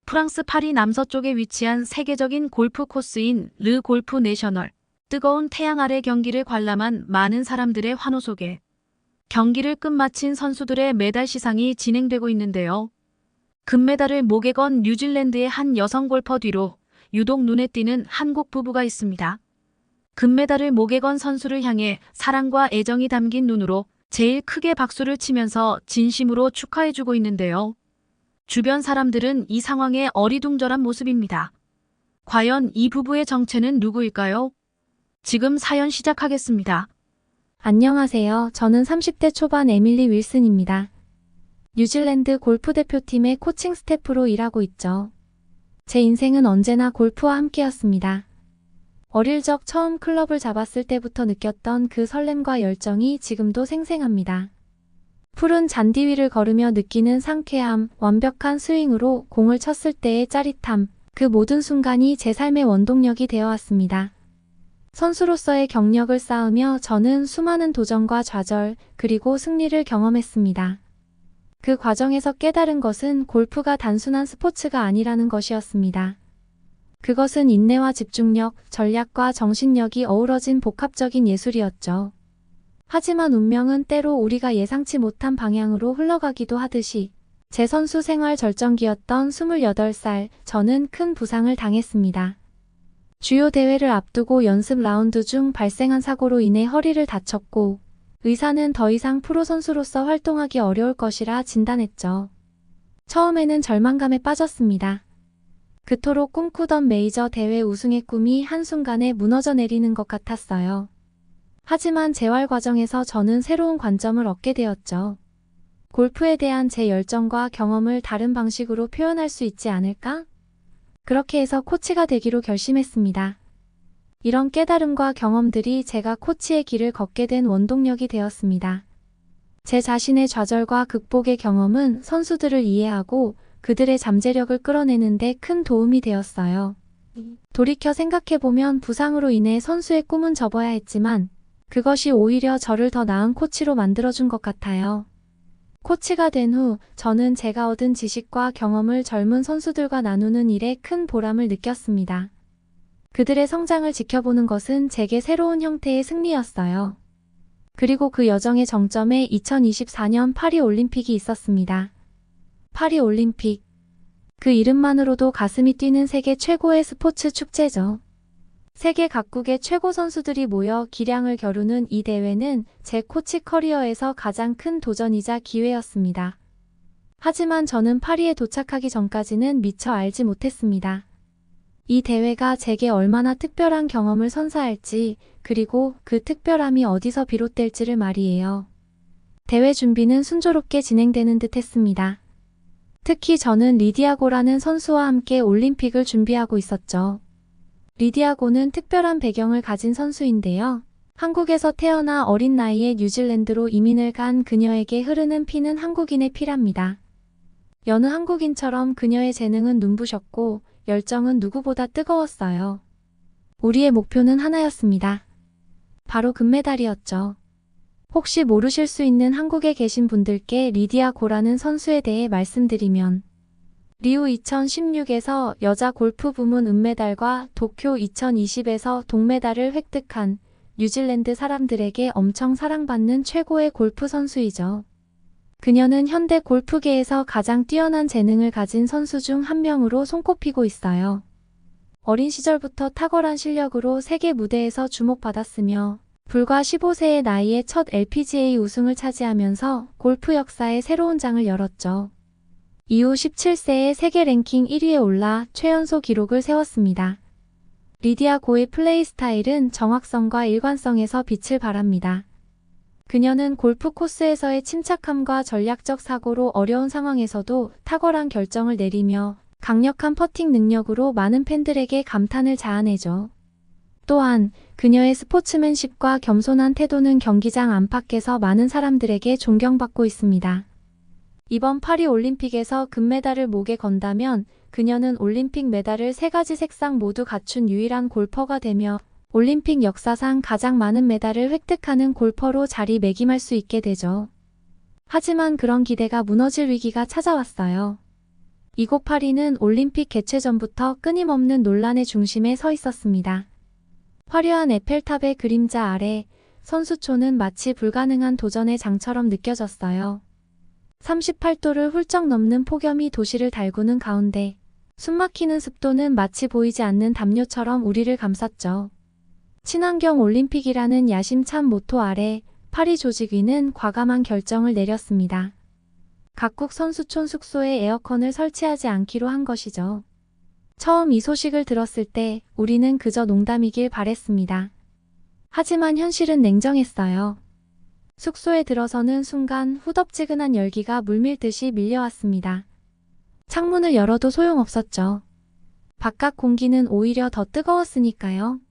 프랑스 파리 남서쪽에 위치한 세계적인 골프 코스인 르 골프 내셔널. 뜨거운 태양 아래 경기를 관람한 많은 사람들의 환호 속에 경기를 끝마친 선수들의 메달 시상이 진행되고 있는데요. 금메달을 목에 건 뉴질랜드의 한 여성 골퍼 뒤로 유독 눈에 띄는 한국 부부가 있습니다. 금메달을 목에 건 선수를 향해 사랑과 애정이 담긴 눈으로 제일 크게 박수를 치면서 진심으로 축하해주고 있는데요. 주변 사람들은 이 상황에 어리둥절한 모습입니다. 과연 이 부부의 정체는 누구일까요? 지금 사연 시작하겠습니다. 안녕하세요. 저는 30대 초반 에밀리 윌슨입니다. 뉴질랜드 골프 대표팀의 코칭 스태프로 일하고 있죠. 제 인생은 언제나 골프와 함께였습니다. 어릴 적 처음 클럽을 잡았을 때부터 느꼈던 그 설렘과 열정이 지금도 생생합니다. 푸른 잔디 위를 걸으며 느끼는 상쾌함, 완벽한 스윙으로 공을 쳤을 때의 짜릿함, 그 모든 순간이 제 삶의 원동력이 되어왔습니다. 선수로서의 경력을 쌓으며 저는 수많은 도전과 좌절, 그리고 승리를 경험했습니다. 그 과정에서 깨달은 것은 골프가 단순한 스포츠가 아니라는 것이었습니다. 그것은 인내와 집중력, 전략과 정신력이 어우러진 복합적인 예술이었죠. 하지만 운명은 때로 우리가 예상치 못한 방향으로 흘러가기도 하듯이 제 선수 생활 절정기였던 28살, 저는 큰 부상을 당했습니다. 주요 대회를 앞두고 연습 라운드 중 발생한 사고로 인해 허리를 다쳤고 의사는 더 이상 프로 선수로서 활동하기 어려울 것이라 진단했죠. 처음에는 절망감에 빠졌습니다. 그토록 꿈꾸던 메이저 대회 우승의 꿈이 한순간에 무너져 내리는 것 같았어요. 하지만 재활 과정에서 저는 새로운 관점을 얻게 되었죠. 골프에 대한 제 열정과 경험을 다른 방식으로 표현할 수 있지 않을까? 그렇게 해서 코치가 되기로 결심했습니다. 이런 깨달음과 경험들이 제가 코치의 길을 걷게 된 원동력이 되었습니다. 제 자신의 좌절과 극복의 경험은 선수들을 이해하고 그들의 잠재력을 끌어내는 데 큰 도움이 되었어요. 돌이켜 생각해보면 부상으로 인해 선수의 꿈은 접어야 했지만 그것이 오히려 저를 더 나은 코치로 만들어준 것 같아요. 코치가 된 후 저는 제가 얻은 지식과 경험을 젊은 선수들과 나누는 일에 큰 보람을 느꼈습니다. 그들의 성장을 지켜보는 것은 제게 새로운 형태의 승리였어요. 그리고 그 여정의 정점에 2024년 파리 올림픽이 있었습니다. 파리 올림픽. 그 이름만으로도 가슴이 뛰는 세계 최고의 스포츠 축제죠. 세계 각국의 최고 선수들이 모여 기량을 겨루는 이 대회는 제 코치 커리어에서 가장 큰 도전이자 기회였습니다. 하지만 저는 파리에 도착하기 전까지는 미처 알지 못했습니다. 이 대회가 제게 얼마나 특별한 경험을 선사할지, 그리고 그 특별함이 어디서 비롯될지를 말이에요. 대회 준비는 순조롭게 진행되는 듯 했습니다. 특히 저는 리디아고라는 선수와 함께 올림픽을 준비하고 있었죠. 리디아고는 특별한 배경을 가진 선수인데요. 한국에서 태어나 어린 나이에 뉴질랜드로 이민을 간 그녀에게 흐르는 피는 한국인의 피랍니다. 여느 한국인처럼 그녀의 재능은 눈부셨고 열정은 누구보다 뜨거웠어요. 우리의 목표는 하나였습니다. 바로 금메달이었죠. 혹시 모르실 수 있는 한국에 계신 분들께 리디아고라는 선수에 대해 말씀드리면 리우 2016에서 여자 골프 부문 은메달과 도쿄 2020에서 동메달을 획득한 뉴질랜드 사람들에게 엄청 사랑받는 최고의 골프 선수이죠. 그녀는 현대 골프계에서 가장 뛰어난 재능을 가진 선수 중 한 명으로 손꼽히고 있어요. 어린 시절부터 탁월한 실력으로 세계 무대에서 주목받았으며 불과 15세의 나이에 첫 LPGA 우승을 차지하면서 골프 역사의 새로운 장을 열었죠. 이후 17세에 세계 랭킹 1위에 올라 최연소 기록을 세웠습니다. 리디아고의 플레이 스타일은 정확성과 일관성에서 빛을 발합니다. 그녀는 골프 코스에서의 침착함과 전략적 사고로 어려운 상황에서도 탁월한 결정을 내리며 강력한 퍼팅 능력으로 많은 팬들에게 감탄을 자아내죠. 또한 그녀의 스포츠맨십과 겸손한 태도는 경기장 안팎에서 많은 사람들에게 존경받고 있습니다. 이번 파리 올림픽에서 금메달을 목에 건다면 그녀는 올림픽 메달을 3가지 색상 모두 갖춘 유일한 골퍼가 되며 올림픽 역사상 가장 많은 메달을 획득하는 골퍼로 자리매김할 수 있게 되죠. 하지만 그런 기대가 무너질 위기가 찾아왔어요. 이곳 파리는 올림픽 개최 전부터 끊임없는 논란의 중심에 서 있었습니다. 화려한 에펠탑의 그림자 아래 선수촌은 마치 불가능한 도전의 장처럼 느껴졌어요. 38도를 훌쩍 넘는 폭염이 도시를 달구는 가운데 숨막히는 습도는 마치 보이지 않는 담요처럼 우리를 감쌌죠. 친환경 올림픽이라는 야심찬 모토 아래 파리 조직위는 과감한 결정을 내렸습니다. 각국 선수촌 숙소에 에어컨을 설치하지 않기로 한 것이죠. 처음 이 소식을 들었을 때 우리는 그저 농담이길 바랬습니다. 하지만 현실은 냉정했어요. 숙소에 들어서는 순간 후덥지근한 열기가 물밀듯이 밀려왔습니다. 창문을 열어도 소용없었죠. 바깥 공기는 오히려 더 뜨거웠으니까요.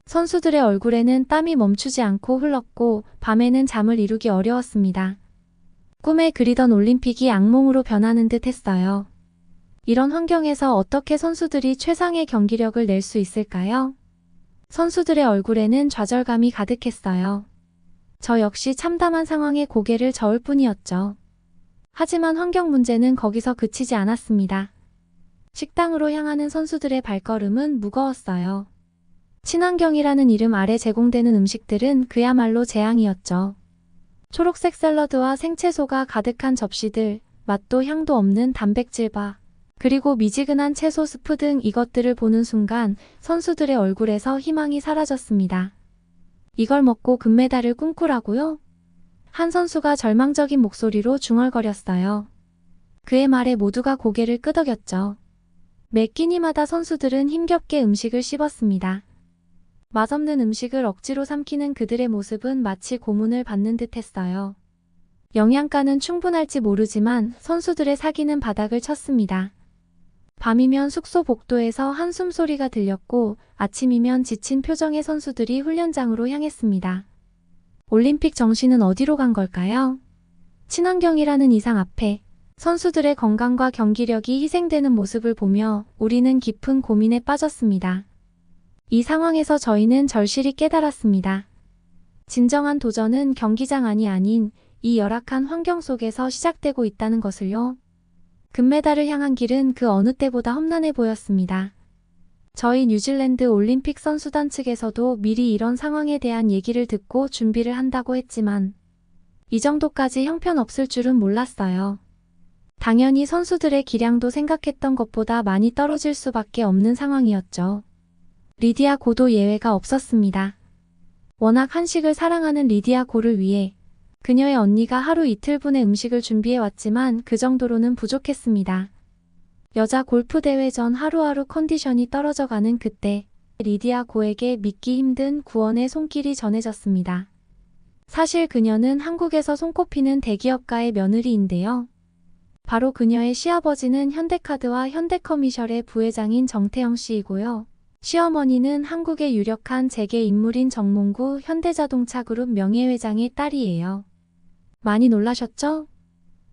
선수들의 얼굴에는 땀이 멈추지 않고 흘렀고 밤에는 잠을 이루기 어려웠습니다. 꿈에 그리던 올림픽이 악몽으로 변하는 듯 했어요. 이런 환경에서 어떻게 선수들이 최상의 경기력을 낼 수 있을까요? 선수들의 얼굴에는 좌절감이 가득했어요. 저 역시 참담한 상황에 고개를 저을 뿐이었죠. 하지만 환경 문제는 거기서 그치지 않았습니다. 식당으로 향하는 선수들의 발걸음은 무거웠어요. 친환경이라는 이름 아래 제공되는 음식들은 그야말로 재앙이었죠. 초록색 샐러드와 생채소가 가득한 접시들, 맛도 향도 없는 단백질바, 그리고 미지근한 채소 스프 등 이것들을 보는 순간 선수들의 얼굴에서 희망이 사라졌습니다. 이걸 먹고 금메달을 꿈꾸라고요? 한 선수가 절망적인 목소리로 중얼거렸어요. 그의 말에 모두가 고개를 끄덕였죠. 매 끼니마다 선수들은 힘겹게 음식을 씹었습니다. 맛없는 음식을 억지로 삼키는 그들의 모습은 마치 고문을 받는 듯 했어요. 영양가는 충분할지 모르지만 선수들의 사기는 바닥을 쳤습니다. 밤이면 숙소 복도에서 한숨 소리가 들렸고 아침이면 지친 표정의 선수들이 훈련장으로 향했습니다. 올림픽 정신은 어디로 간 걸까요? 친환경이라는 이상 앞에 선수들의 건강과 경기력이 희생되는 모습을 보며 우리는 깊은 고민에 빠졌습니다. 이 상황에서 저희는 절실히 깨달았습니다. 진정한 도전은 경기장 안이 아닌 이 열악한 환경 속에서 시작되고 있다는 것을요. 금메달을 향한 길은 그 어느 때보다 험난해 보였습니다. 저희 뉴질랜드 올림픽 선수단 측에서도 미리 이런 상황에 대한 얘기를 듣고 준비를 한다고 했지만 이 정도까지 형편없을 줄은 몰랐어요. 당연히 선수들의 기량도 생각했던 것보다 많이 떨어질 수밖에 없는 상황이었죠. 리디아 고도 예외가 없었습니다. 워낙 한식을 사랑하는 리디아 고를 위해 그녀의 언니가 하루 이틀분의 음식을 준비해왔지만 그 정도로는 부족했습니다. 여자 골프 대회 전 하루하루 컨디션이 떨어져가는 그때 리디아 고에게 믿기 힘든 구원의 손길이 전해졌습니다. 사실 그녀는 한국에서 손꼽히는 대기업가의 며느리인데요. 바로 그녀의 시아버지는 현대카드와 현대커미셜의 부회장인 정태영 씨이고요. 시어머니는 한국의 유력한 재계 인물인 정몽구 현대자동차그룹 명예회장의 딸이에요. 많이 놀라셨죠?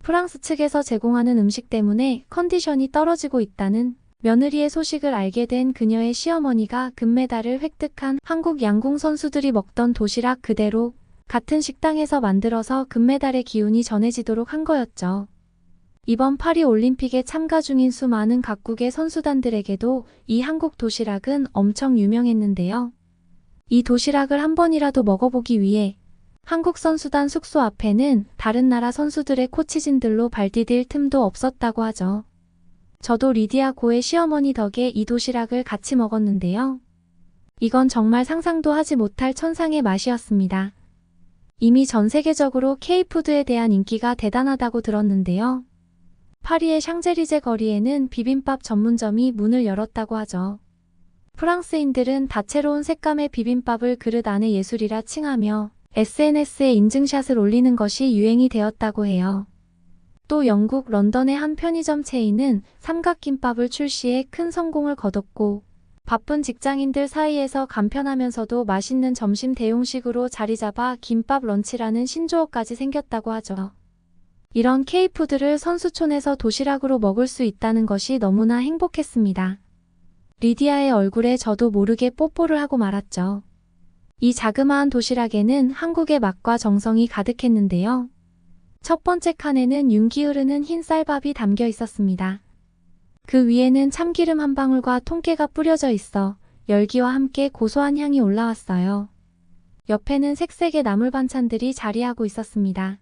프랑스 측에서 제공하는 음식 때문에 컨디션이 떨어지고 있다는 며느리의 소식을 알게 된 그녀의 시어머니가 금메달을 획득한 한국 양궁 선수들이 먹던 도시락 그대로 같은 식당에서 만들어서 금메달의 기운이 전해지도록 한 거였죠. 이번 파리 올림픽에 참가 중인 수많은 각국의 선수단들에게도 이 한국 도시락은 엄청 유명했는데요. 이 도시락을 한 번이라도 먹어보기 위해 한국 선수단 숙소 앞에는 다른 나라 선수들의 코치진들로 발디딜 틈도 없었다고 하죠. 저도 리디아 고의 시어머니 덕에 이 도시락을 같이 먹었는데요. 이건 정말 상상도 하지 못할 천상의 맛이었습니다. 이미 전 세계적으로 K푸드에 대한 인기가 대단하다고 들었는데요. 파리의 샹젤리제 거리에는 비빔밥 전문점이 문을 열었다고 하죠. 프랑스인들은 다채로운 색감의 비빔밥을 그릇 안의 예술이라 칭하며 SNS에 인증샷을 올리는 것이 유행이 되었다고 해요. 또 영국 런던의 한 편의점 체인은 삼각김밥을 출시해 큰 성공을 거뒀고 바쁜 직장인들 사이에서 간편하면서도 맛있는 점심 대용식으로 자리 잡아 김밥 런치라는 신조어까지 생겼다고 하죠. 이런 K푸드를 선수촌에서 도시락으로 먹을 수 있다는 것이 너무나 행복했습니다. 리디아의 얼굴에 저도 모르게 뽀뽀를 하고 말았죠. 이 자그마한 도시락에는 한국의 맛과 정성이 가득했는데요. 첫 번째 칸에는 윤기 흐르는 흰 쌀밥이 담겨 있었습니다. 그 위에는 참기름 한 방울과 통깨가 뿌려져 있어 열기와 함께 고소한 향이 올라왔어요. 옆에는 색색의 나물 반찬들이 자리하고 있었습니다.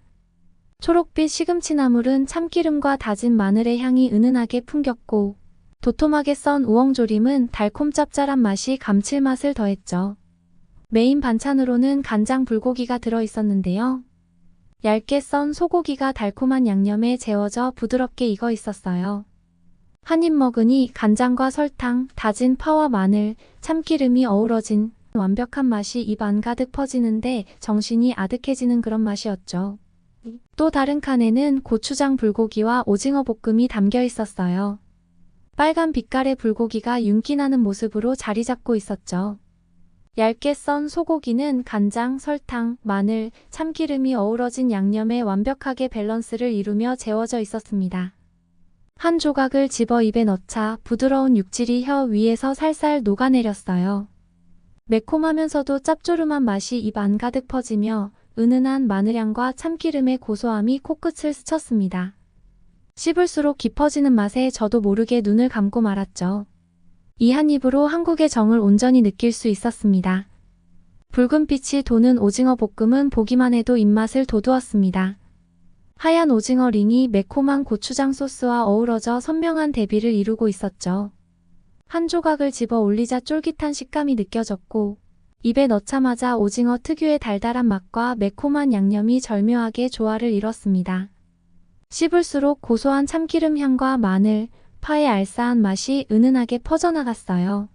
초록빛 시금치 나물은 참기름과 다진 마늘의 향이 은은하게 풍겼고, 도톰하게 썬 우엉조림은 달콤 짭짤한 맛이 감칠맛을 더했죠. 메인 반찬으로는 간장 불고기가 들어 있었는데요. 얇게 썬 소고기가 달콤한 양념에 재워져 부드럽게 익어 있었어요. 한 입 먹으니 간장과 설탕, 다진 파와 마늘, 참기름이 어우러진 완벽한 맛이 입 안 가득 퍼지는데 정신이 아득해지는 그런 맛이었죠. 또 다른 칸에는 고추장 불고기와 오징어 볶음이 담겨 있었어요. 빨간 빛깔의 불고기가 윤기나는 모습으로 자리 잡고 있었죠. 얇게 썬 소고기는 간장, 설탕, 마늘, 참기름이 어우러진 양념에 완벽하게 밸런스를 이루며 재워져 있었습니다. 한 조각을 집어 입에 넣자 부드러운 육질이 혀 위에서 살살 녹아내렸어요. 매콤하면서도 짭조름한 맛이 입 안 가득 퍼지며 은은한 마늘향과 참기름의 고소함이 코끝을 스쳤습니다. 씹을수록 깊어지는 맛에 저도 모르게 눈을 감고 말았죠. 이 한 입으로 한국의 정을 온전히 느낄 수 있었습니다. 붉은 빛이 도는 오징어 볶음은 보기만 해도 입맛을 돋우었습니다. 하얀 오징어 링이 매콤한 고추장 소스와 어우러져 선명한 대비를 이루고 있었죠. 한 조각을 집어 올리자 쫄깃한 식감이 느껴졌고, 입에 넣자마자 오징어 특유의 달달한 맛과 매콤한 양념이 절묘하게 조화를 이뤘습니다. 씹을수록 고소한 참기름 향과 마늘, 파의 알싸한 맛이 은은하게 퍼져나갔어요.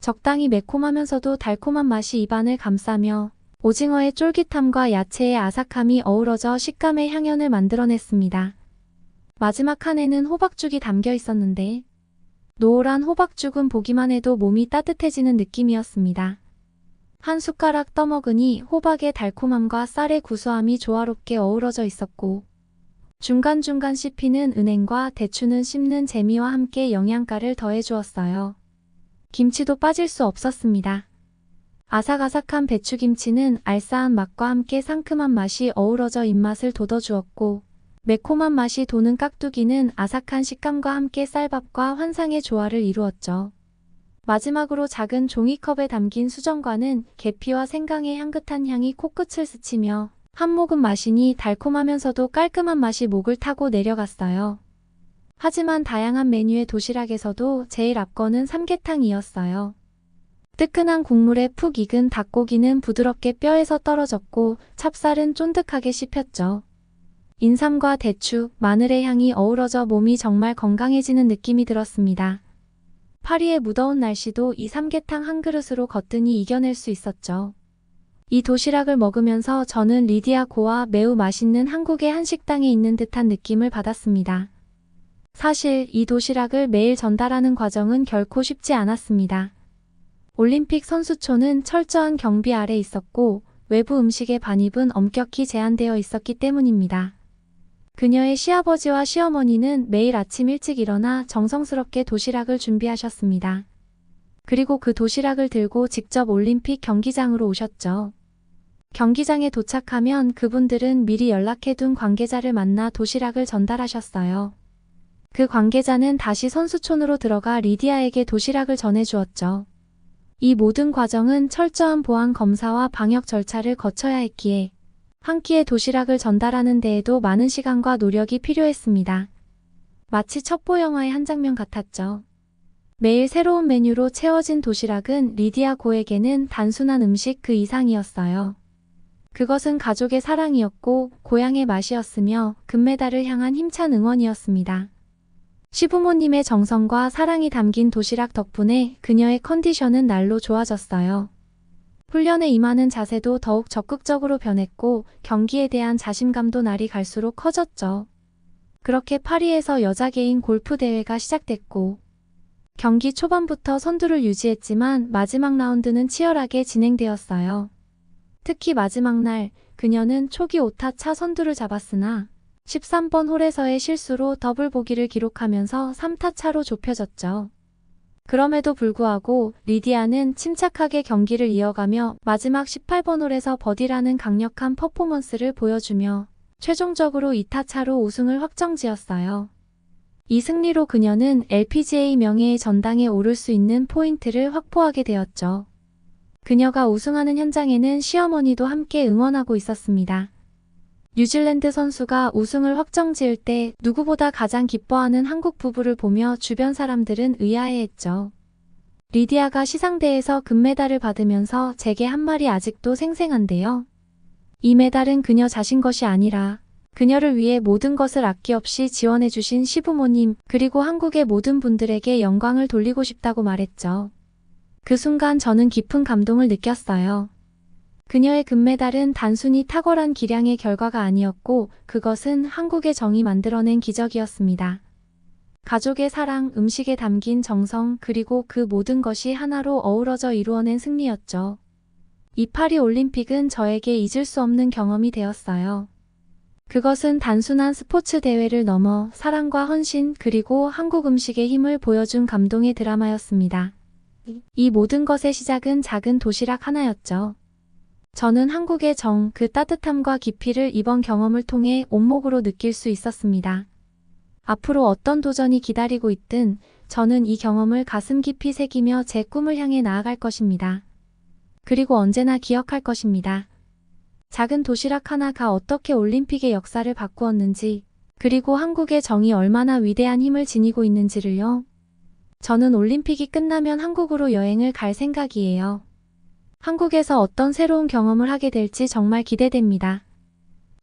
적당히 매콤하면서도 달콤한 맛이 입안을 감싸며 오징어의 쫄깃함과 야채의 아삭함이 어우러져 식감의 향연을 만들어냈습니다. 마지막 칸에는 호박죽이 담겨 있었는데, 노을한 호박죽은 보기만 해도 몸이 따뜻해지는 느낌이었습니다. 한 숟가락 떠먹으니 호박의 달콤함과 쌀의 구수함이 조화롭게 어우러져 있었고, 중간중간 씹히는 은행과 대추는 씹는 재미와 함께 영양가를 더해주었어요. 김치도 빠질 수 없었습니다. 아삭아삭한 배추김치는 알싸한 맛과 함께 상큼한 맛이 어우러져 입맛을 돋워주었고, 매콤한 맛이 도는 깍두기는 아삭한 식감과 함께 쌀밥과 환상의 조화를 이루었죠. 마지막으로 작은 종이컵에 담긴 수정과는 계피와 생강의 향긋한 향이 코끝을 스치며 한 모금 마시니 달콤하면서도 깔끔한 맛이 목을 타고 내려갔어요. 하지만 다양한 메뉴의 도시락에서도 제일 앞거는 삼계탕이었어요. 뜨끈한 국물에 푹 익은 닭고기는 부드럽게 뼈에서 떨어졌고 찹쌀은 쫀득하게 씹혔죠. 인삼과 대추, 마늘의 향이 어우러져 몸이 정말 건강해지는 느낌이 들었습니다. 파리의 무더운 날씨도 이 삼계탕 한 그릇으로 거뜬히 이겨낼 수 있었죠. 이 도시락을 먹으면서 저는 리디아 고와 매우 맛있는 한국의 한식당에 있는 듯한 느낌을 받았습니다. 사실 이 도시락을 매일 전달하는 과정은 결코 쉽지 않았습니다. 올림픽 선수촌은 철저한 경비 아래 있었고 외부 음식의 반입은 엄격히 제한되어 있었기 때문입니다. 그녀의 시아버지와 시어머니는 매일 아침 일찍 일어나 정성스럽게 도시락을 준비하셨습니다. 그리고 그 도시락을 들고 직접 올림픽 경기장으로 오셨죠. 경기장에 도착하면 그분들은 미리 연락해둔 관계자를 만나 도시락을 전달하셨어요. 그 관계자는 다시 선수촌으로 들어가 리디아에게 도시락을 전해주었죠. 이 모든 과정은 철저한 보안 검사와 방역 절차를 거쳐야 했기에 한 끼의 도시락을 전달하는 데에도 많은 시간과 노력이 필요했습니다. 마치 첩보 영화의 한 장면 같았죠. 매일 새로운 메뉴로 채워진 도시락은 리디아 고에게는 단순한 음식 그 이상이었어요. 그것은 가족의 사랑이었고 고향의 맛이었으며 금메달을 향한 힘찬 응원이었습니다. 시부모님의 정성과 사랑이 담긴 도시락 덕분에 그녀의 컨디션은 날로 좋아졌어요. 훈련에 임하는 자세도 더욱 적극적으로 변했고 경기에 대한 자신감도 날이 갈수록 커졌죠. 그렇게 파리에서 여자 개인 골프 대회가 시작됐고 경기 초반부터 선두를 유지했지만 마지막 라운드는 치열하게 진행되었어요. 특히 마지막 날 그녀는 초기 5타 차 선두를 잡았으나 13번 홀에서의 실수로 더블 보기를 기록하면서 3타 차로 좁혀졌죠. 그럼에도 불구하고 리디아는 침착하게 경기를 이어가며 마지막 18번 홀에서 버디라는 강력한 퍼포먼스를 보여주며 최종적으로 2타 차로 우승을 확정지었어요. 이 승리로 그녀는 LPGA 명예의 전당에 오를 수 있는 포인트를 확보하게 되었죠. 그녀가 우승하는 현장에는 시어머니도 함께 응원하고 있었습니다. 뉴질랜드 선수가 우승을 확정지을 때 누구보다 가장 기뻐하는 한국 부부를 보며 주변 사람들은 의아해했죠. 리디아가 시상대에서 금메달을 받으면서 제게 한 말이 아직도 생생한데요. 이 메달은 그녀 자신 것이 아니라 그녀를 위해 모든 것을 아끼 없이 지원해주신 시부모님 그리고 한국의 모든 분들에게 영광을 돌리고 싶다고 말했죠. 그 순간 저는 깊은 감동을 느꼈어요. 그녀의 금메달은 단순히 탁월한 기량의 결과가 아니었고 그것은 한국의 정이 만들어낸 기적이었습니다. 가족의 사랑, 음식에 담긴 정성 그리고 그 모든 것이 하나로 어우러져 이루어낸 승리였죠. 이 파리 올림픽은 저에게 잊을 수 없는 경험이 되었어요. 그것은 단순한 스포츠 대회를 넘어 사랑과 헌신 그리고 한국 음식의 힘을 보여준 감동의 드라마였습니다. 이 모든 것의 시작은 작은 도시락 하나였죠. 저는 한국의 정, 그 따뜻함과 깊이를 이번 경험을 통해 온목으로 느낄 수 있었습니다. 앞으로 어떤 도전이 기다리고 있든 저는 이 경험을 가슴 깊이 새기며 제 꿈을 향해 나아갈 것입니다. 그리고 언제나 기억할 것입니다. 작은 도시락 하나가 어떻게 올림픽의 역사를 바꾸었는지, 그리고 한국의 정이 얼마나 위대한 힘을 지니고 있는지를요. 저는 올림픽이 끝나면 한국으로 여행을 갈 생각이에요. 한국에서 어떤 새로운 경험을 하게 될지 정말 기대됩니다.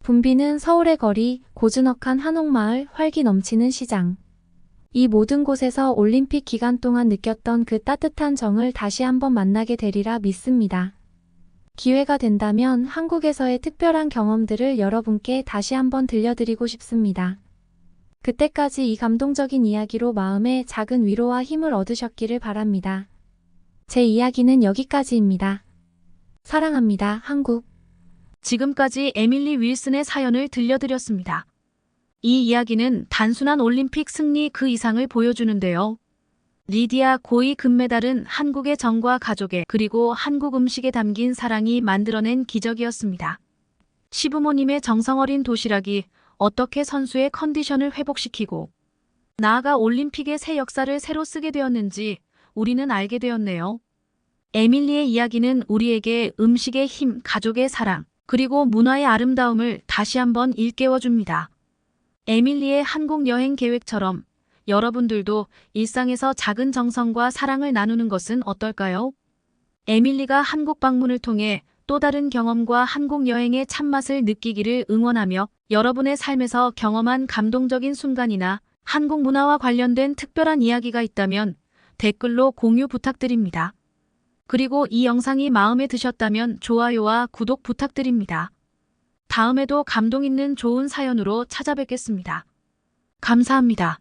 붐비는 서울의 거리, 고즈넉한 한옥마을, 활기 넘치는 시장. 이 모든 곳에서 올림픽 기간 동안 느꼈던 그 따뜻한 정을 다시 한번 만나게 되리라 믿습니다. 기회가 된다면 한국에서의 특별한 경험들을 여러분께 다시 한번 들려드리고 싶습니다. 그때까지 이 감동적인 이야기로 마음의 작은 위로와 힘을 얻으셨기를 바랍니다. 제 이야기는 여기까지입니다. 사랑합니다, 한국. 지금까지 에밀리 윌슨의 사연을 들려드렸습니다. 이 이야기는 단순한 올림픽 승리 그 이상을 보여주는데요. 리디아 고이 금메달은 한국의 정과 가족의 그리고 한국 음식에 담긴 사랑이 만들어낸 기적이었습니다. 시부모님의 정성어린 도시락이 어떻게 선수의 컨디션을 회복시키고 나아가 올림픽의 새 역사를 새로 쓰게 되었는지 우리는 알게 되었네요. 에밀리의 이야기는 우리에게 음식의 힘, 가족의 사랑, 그리고 문화의 아름다움을 다시 한번 일깨워줍니다. 에밀리의 한국 여행 계획처럼 여러분들도 일상에서 작은 정성과 사랑을 나누는 것은 어떨까요? 에밀리가 한국 방문을 통해 또 다른 경험과 한국 여행의 참맛을 느끼기를 응원하며 여러분의 삶에서 경험한 감동적인 순간이나 한국 문화와 관련된 특별한 이야기가 있다면 댓글로 공유 부탁드립니다. 그리고 이 영상이 마음에 드셨다면 좋아요와 구독 부탁드립니다. 다음에도 감동 있는 좋은 사연으로 찾아뵙겠습니다. 감사합니다.